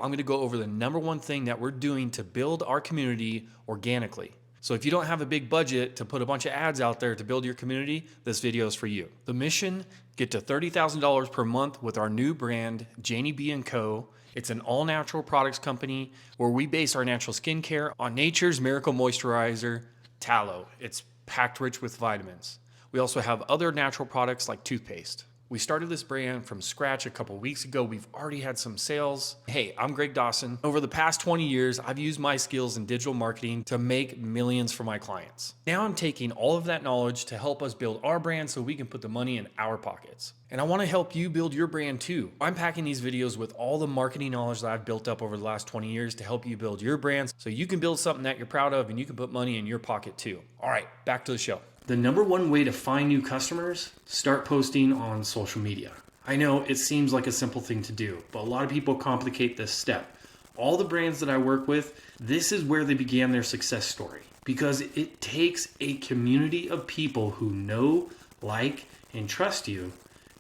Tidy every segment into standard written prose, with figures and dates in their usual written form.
I'm going to go over the number one thing that we're doing to build our community organically. So if you don't have a big budget to put a bunch of ads out there to build your community, this video is for you. The mission, get to $30,000 per month with our new brand, Janey B and Co. It's an all-natural products company where we base our natural skincare on nature's miracle moisturizer, tallow. It's packed rich with vitamins. We also have other natural products like toothpaste. We started this brand from scratch a couple weeks ago. We've already had some sales. Hey, I'm Greg Dawson. Over the past 20 years, I've used my skills in digital marketing to make millions for my clients. Now I'm taking all of that knowledge to help us build our brand so we can put the money in our pockets. And I want to help you build your brand too. I'm packing these videos with all the marketing knowledge that I've built up over the last 20 years to help you build your brand so you can build something that you're proud of and you can put money in your pocket too. All right, back to the show. The number one way to find new customers, start posting on social media. I know it seems like a simple thing to do, but a lot of people complicate this step. All the brands that I work with, this is where they began their success story because it takes a community of people who know, like, and trust you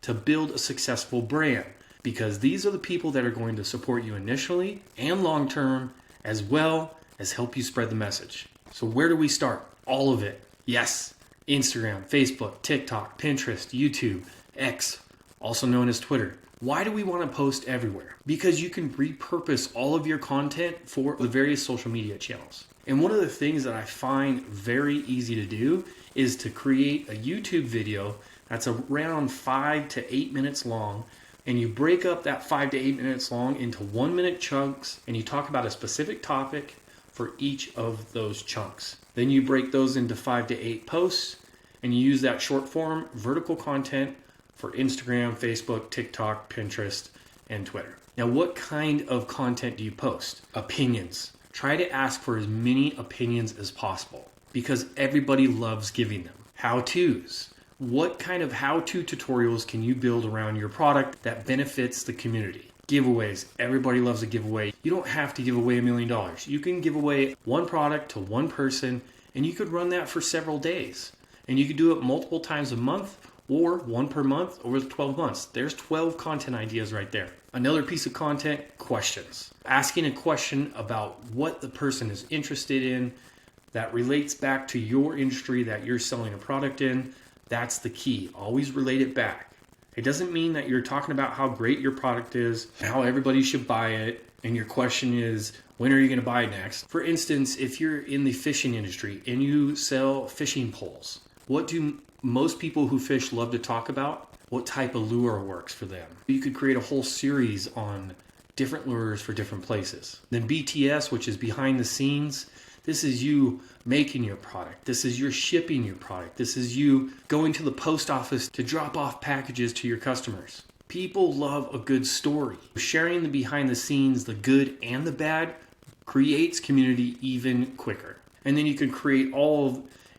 to build a successful brand because these are the people that are going to support you initially and long term as well as help you spread the message. So where do we start? All of it. Yes. Instagram, Facebook, TikTok, Pinterest, YouTube, X, also known as Twitter. Why do we want to post everywhere? Because you can repurpose all of your content for the various social media channels. And one of the things that I find very easy to do is to create a YouTube video that's around 5 to 8 minutes long, and you break up that 5 to 8 minutes long into 1 minute chunks, and you talk about a specific topic for each of those chunks. Then you break those into 5 to 8 posts, and you use that short form vertical content for Instagram, Facebook, TikTok, Pinterest, and Twitter. Now, what kind of content do you post? Opinions. Try to ask for as many opinions as possible because everybody loves giving them. How-tos. What kind of how-to tutorials can you build around your product that benefits the community? Giveaways. Everybody loves a giveaway. You don't have to give away $1 million. You can give away one product to one person, and you could run that for several days. And you could do it multiple times a month or one per month over the 12 months. There's 12 content ideas right there. Another piece of content, questions. Asking a question about what the person is interested in that relates back to your industry that you're selling a product in. That's the key. Always relate it back. It doesn't mean that you're talking about how great your product is, how everybody should buy it, and your question is, when are you going to buy next? For instance, if you're in the fishing industry and you sell fishing poles, what do most people who fish love to talk about? What type of lure works for them? You could create a whole series on different lures for different places. Then BTS, which is behind the scenes, this is you making your product. This is you shipping your product. This is you going to the post office to drop off packages to your customers. People love a good story. Sharing the behind the scenes, the good and the bad, creates community even quicker. And then you can create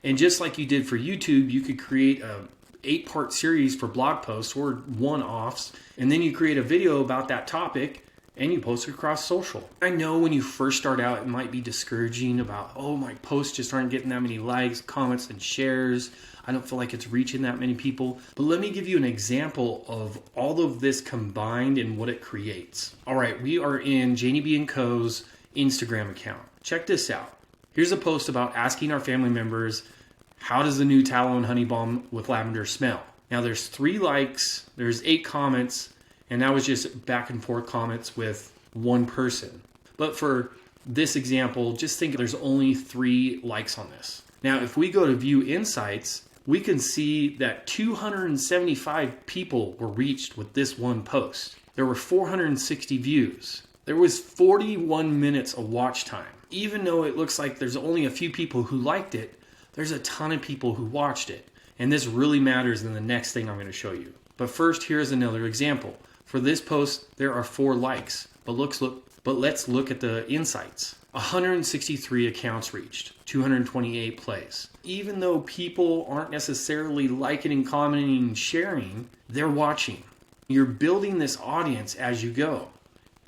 and just like you did for YouTube, you could create a 8-part series for blog posts or one-offs, and then you create a video about that topic and you post it across social. I know when you first start out, it might be discouraging about, oh, my posts just aren't getting that many likes, comments, and shares. I don't feel like it's reaching that many people. But let me give you an example of all of this combined and what it creates. All right, we are in Janey B & Co.'s Instagram account. Check this out. Here's a post about asking our family members, how does the new tallow and honey balm with lavender smell? Now there's 3 likes, there's 8 comments, and that was just back and forth comments with one person. But for this example, just think there's only 3 likes on this. Now, if we go to view insights, we can see that 275 people were reached with this one post. There were 460 views. There was 41 minutes of watch time. Even though it looks like there's only a few people who liked it, there's a ton of people who watched it. And this really matters in the next thing I'm going to show you. But first, here's another example. For this post, there are 4 likes. But let's look at the insights. 163 accounts reached, 228 plays. Even though people aren't necessarily liking and commenting and sharing, they're watching. You're building this audience as you go.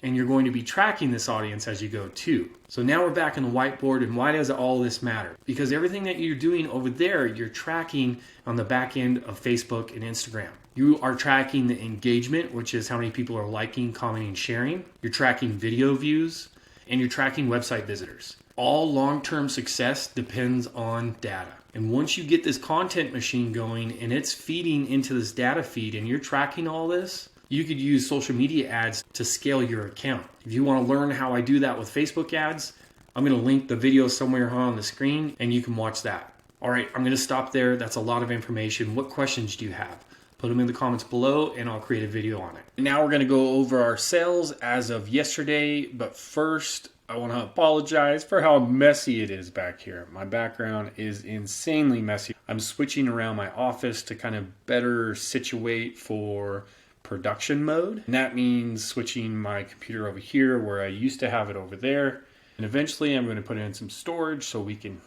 And you're going to be tracking this audience as you go too. So now we're back on the whiteboard, and why does all this matter? Because everything that you're doing over there, you're tracking on the back end of Facebook and Instagram. You are tracking the engagement, which is how many people are liking, commenting, sharing. You're tracking video views, and you're tracking website visitors. All long-term success depends on data. And once you get this content machine going and it's feeding into this data feed and you're tracking all this, you could use social media ads to scale your account. If you want to learn how I do that with Facebook ads, I'm going to link the video somewhere on the screen and you can watch that. All right, I'm going to stop there. That's a lot of information. What questions do you have? Put them in the comments below and I'll create a video on it. Now we're going to go over our sales as of yesterday, but first I want to apologize for how messy it is back here. My background is insanely messy. I'm switching around my office to kind of better situate for production mode. And that means switching my computer over here where I used to have it over there. And eventually I'm going to put it in some storage so we can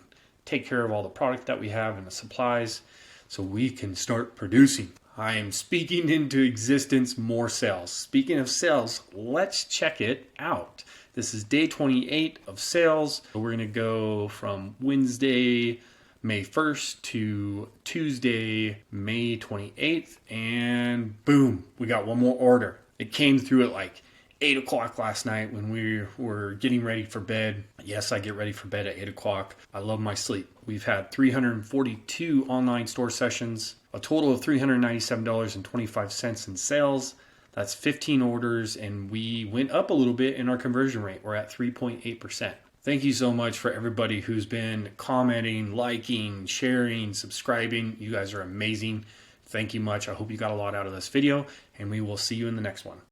take care of all the product that we have and the supplies so we can start producing. I am speaking into existence more sales. Speaking of sales, let's check it out. This is day 28 of sales. We're going to go from Wednesday, May 1st to Tuesday, May 28th. And boom, we got one more order. It came through at like 8 o'clock last night when we were getting ready for bed. Yes, I get ready for bed at 8 o'clock. I love my sleep. We've had 342 online store sessions, a total of $397.25 in sales. That's 15 orders, and we went up a little bit in our conversion rate. We're at 3.8%. Thank you so much for everybody who's been commenting, liking, sharing, subscribing. You guys are amazing. Thank you much. I hope you got a lot out of this video, and we will see you in the next one.